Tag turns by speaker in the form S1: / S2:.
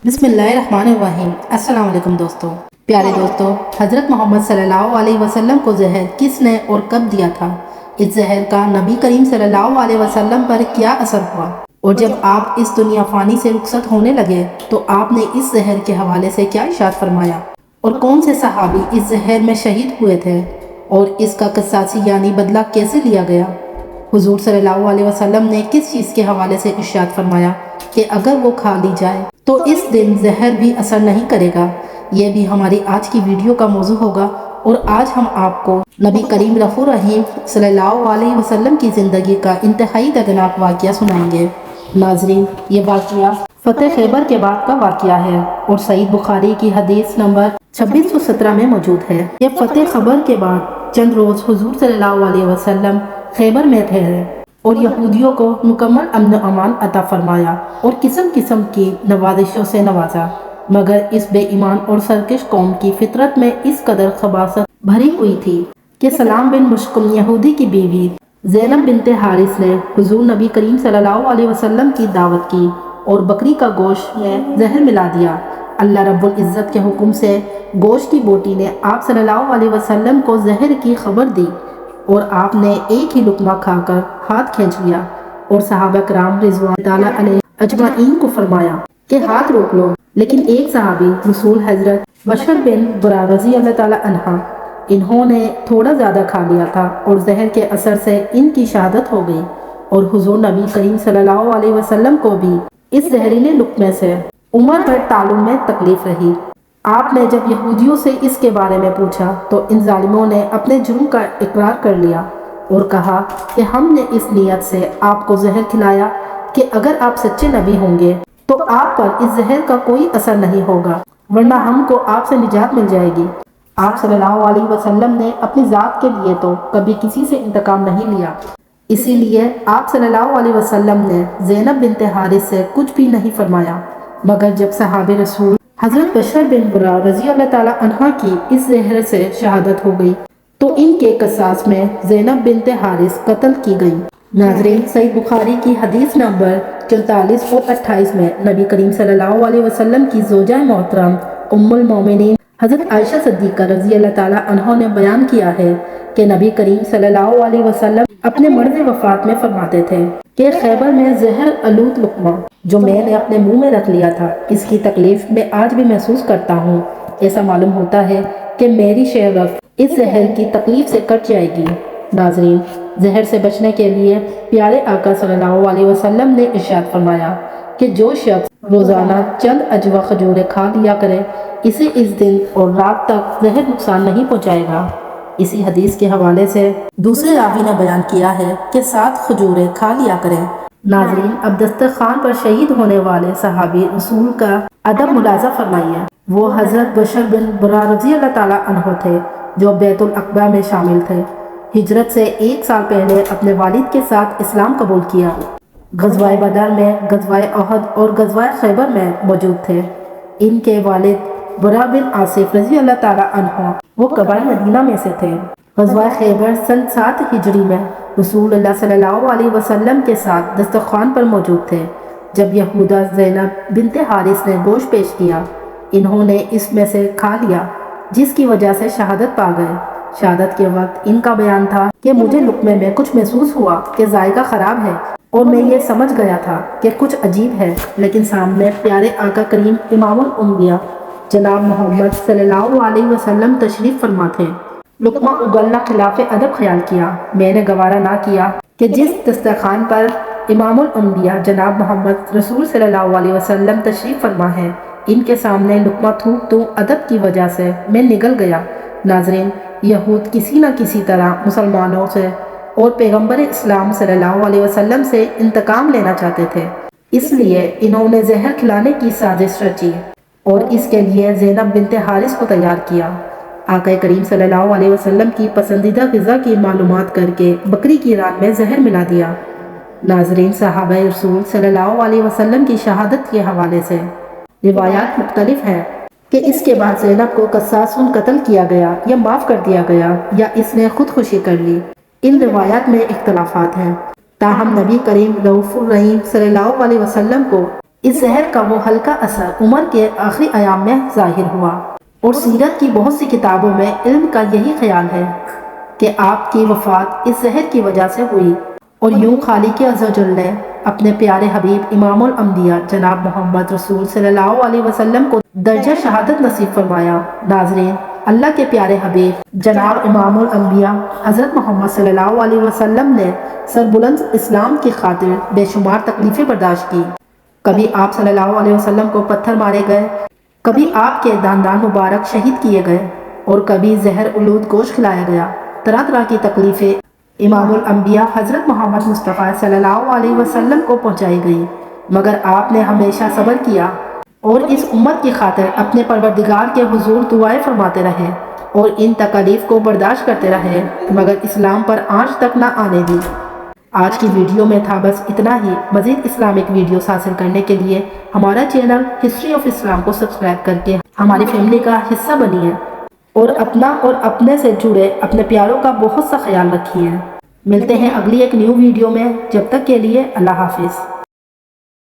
S1: بسم اللہ الرحمن الرحیم۔ السلام علیکم دوستو، پیارے دوستو، حضرت محمد صلی اللہ علیہ وسلم کو زہر کس نے اور کب دیا تھا؟ اس زہر کا نبی کریم صلی اللہ علیہ وسلم پر کیا اثر ہوا؟ اور جب آپ اس دنیا فانی سے رخصت ہونے لگے تو آپ نے اس زہر کے حوالے سے کیا ارشاد فرمایا؟ اور کون سے صحابی اس زہر میں شہید ہوئے تھے؟ اور اس کا قصاصی یعنی بدلہ کیسے لیا گیا؟ حضور صلی اللہ علیہ وسلم نے کس چیز کے حوالے سے ارشاد فرمایا کہ اگر وہ کھا لی جائے تو اس دن زہر بھی اثر نہیں کرے گا؟ یہ بھی ہماری آج کی ویڈیو کا موضوع ہوگا، اور آج ہم آپ کو نبی کریم رفیع الرحیم صلی اللہ علیہ وسلم کی زندگی کا انتہائی دردناک واقعہ سنائیں گے۔ ناظرین، یہ واقعہ فتح خیبر کے بعد کا واقعہ ہے اور صحیح بخاری کی حدیث نمبر 2617 میں موجود ہے۔ یہ فتح خیبر کے بعد چند روز حضور صلی اللہ علیہ وسلم خیبر میں ٹھہرے اور یہودیوں کو مکمل امن و امان عطا فرمایا اور قسم قسم کی نوازشوں سے نوازا، مگر اس بے ایمان اور سرکش قوم کی فطرت میں اس قدر خباثت بھری ہوئی تھی کہ سلام بن مشکم یہودی کی بیوی زینب بنت حارث نے حضور نبی کریم صلی اللہ علیہ وسلم کی دعوت کی اور بکری کا گوشت میں زہر ملا دیا۔ اللہ رب العزت کے حکم سے گوشت کی بوٹی نے آپ صلی اللہ علیہ وسلم کو زہر کی خبر دی اور آپ نے ایک ہی لقمہ کھا کر ہاتھ کھینچ لیا اور صحابہ کرام رضوان تعالیٰ علیہ اجمعین کو فرمایا کہ ہاتھ روک لو، لیکن ایک صحابی رسول حضرت بشر بن برا رضی اللہ تعالیٰ عنہ، انہوں نے تھوڑا زیادہ کھا لیا تھا اور زہر کے اثر سے ان کی شہادت ہو گئی، اور حضور نبی کریم صلی اللہ علیہ وسلم کو بھی اس زہریلے لقمے سے عمر بھر تعلم میں تکلیف رہی۔ آپ نے جب یہودیوں سے اس کے بارے میں پوچھا تو ان ظالموں نے اپنے جرم کا اقرار کر لیا اور کہا کہ ہم نے اس نیت سے آپ کو زہر کھلایا کہ اگر آپ سچے نبی ہوں گے تو آپ پر اس زہر کا کوئی اثر نہیں ہوگا، ورنہ ہم کو آپ سے نجات مل جائے گی۔ آپ صلی اللہ علیہ وسلم نے اپنی ذات کے لیے تو کبھی کسی سے انتقام نہیں لیا، اسی لیے آپ صلی اللہ علیہ وسلم نے زینب بنت حارث سے کچھ بھی نہیں فرمایا، مگر جب صحابہ رسول حضرت بشر بن برا رضی اللہ تعالیٰ عنہ کی اس زہر سے شہادت ہو گئی تو ان کے قصاص میں زینب بنت حارث قتل کی گئی۔ ناظرین، صحیح بخاری کی حدیث نمبر 44 اور 28 میں نبی کریم صلی اللہ علیہ وسلم کی زوجہ محترم ام المومنین حضرت عائشہ صدیقہ رضی اللہ تعالیٰ عنہ نے بیان کیا ہے کہ نبی کریم صلی اللہ علیہ وسلم اپنے مرض وفات میں فرماتے تھے کہ خیبر میں زہر آلود لقمہ جو میں نے اپنے منہ میں رکھ لیا تھا، اس کی تکلیف میں آج بھی محسوس کرتا ہوں۔ ایسا معلوم ہوتا ہے کہ میری شہوت اس زہر کی تکلیف سے کٹ جائے گی۔ ناظرین، زہر سے بچنے کے لیے پیارے آقا صلی اللہ علیہ وسلم نے ارشاد فرمایا کہ جو شخص روزانہ چند اجوا کھجوریں کھا لیا کرے، اسے اس دن اور رات تک زہر نقصان نہیں پہنچائے گا۔ اسی حدیث کے حوالے سے دوسرے راوی نے بیان کیا ہے کہ 7 کھجوریں کھا لیا کریں۔ ناظرین، اب دسترخوان پر شہید ہونے والے صحابی رسول کا ادب ملاحظہ فرمائیے۔ وہ حضرت بشر بن برا رضی اللہ تعالیٰ عنہ تھے جو بیت العقبہ میں شامل تھے۔ ہجرت سے 1 سال پہلے اپنے والد کے ساتھ اسلام قبول کیا۔ غزوہ بدر میں، غزوہ احد اور غزوہ خیبر میں موجود تھے۔ ان کے والد برا بن عاصف رضی اللہ تعالیٰ عنہ وہ قبائل مدینہ میں سے تھے۔ غزوہ خیبر سن 7 ہجری میں رسول اللہ صلی اللہ علیہ وسلم کے ساتھ دسترخوان پر موجود تھے جب یہودہ زینب بنت حارث نے گوشت پیش کیا۔ انہوں نے اس میں سے کھا لیا، جس کی وجہ سے شہادت پا گئے۔ شہادت کے وقت ان کا بیان تھا کہ مجھے لقمے میں کچھ محسوس ہوا کہ ذائقہ خراب ہے اور میں یہ سمجھ گیا تھا کہ کچھ عجیب ہے، لیکن سامنے پیارے آقا کریم امام الانبیاء جناب محمد صلی اللہ علیہ وسلم تشریف فرما تھے۔ لقمہ اگلنا خلاف ادب خیال کیا۔ میں نے گوارا نہ کیا کہ جس دسترخوان پر امام الانبیاء جناب محمد رسول صلی اللہ علیہ وسلم تشریف فرما ہے، ان کے سامنے لقمہ تھوک دوں، ادب کی وجہ سے میں نگل گیا۔ ناظرین، یہود کسی نہ کسی طرح مسلمانوں سے اور پیغمبر اسلام صلی اللہ علیہ وسلم سے انتقام لینا چاہتے تھے، اس لیے انہوں نے زہر کھلانے کی سازش رچی اور اس کے لیے زینب بنت حارث کو تیار کیا۔ آقا کریم صلی اللہ علیہ وسلم کی پسندیدہ غذا کی معلومات کر کے بکری کی ران میں زہر ملا دیا۔ ناظرین، صحابہ رسول صلی اللہ علیہ وسلم کی شہادت کے حوالے سے روایات مختلف ہیں کہ اس کے بعد زینب کو قصاص قتل کیا گیا یا معاف کر دیا گیا یا اس نے خودکشی کر لی۔ ان روایات میں اختلافات ہیں، تاہم نبی کریم رؤوف الرحیم صلی اللہ علیہ وسلم کو اس زہر کا وہ ہلکا اثر عمر کے آخری ایام میں ظاہر ہوا، اور سیرت کی بہت سی کتابوں میں علم کا یہی خیال ہے کہ آپ کی وفات اس زہر کی وجہ سے ہوئی، اور یوں خالق عز و جل نے اپنے پیارے حبیب امام الانبیاء جناب محمد رسول صلی اللہ علیہ وسلم کو درجہ شہادت نصیب فرمایا۔ ناظرین، اللہ کے پیارے حبیب جناب امام الانبیاء حضرت محمد صلی اللہ علیہ وسلم نے سربلند اسلام کی خاطر بے شمار تکلیفیں برداشت کی۔ کبھی آپ صلی اللہ علیہ وسلم کو پتھر مارے گئے، کبھی آپ کے داندان مبارک شہید کیے گئے، اور کبھی زہر آلود گوشت کھلایا گیا۔ طرح طرح کی تکلیفیں امام الانبیاء حضرت محمد مصطفیٰ صلی اللہ علیہ وسلم کو پہنچائی گئی، مگر آپ نے ہمیشہ صبر کیا اور اس امت کی خاطر اپنے پروردگار کے حضور دعائیں فرماتے رہے، اور ان تکالیف کو برداشت کرتے رہے، مگر اسلام پر آنچ تک نہ آنے دی۔ آج کی ویڈیو میں تھا بس اتنا ہی۔ مزید اسلامک ویڈیوز حاصل کرنے کے لیے ہمارا چینل ہسٹری آف اسلام کو سبسکرائب کر کے ہماری فیملی کا حصہ بنیے، اور اپنا اور اپنے سے جڑے اپنے پیاروں کا بہت سا خیال رکھیے۔ ملتے ہیں اگلی ایک نیو ویڈیو میں، جب تک کے لیے اللہ حافظ۔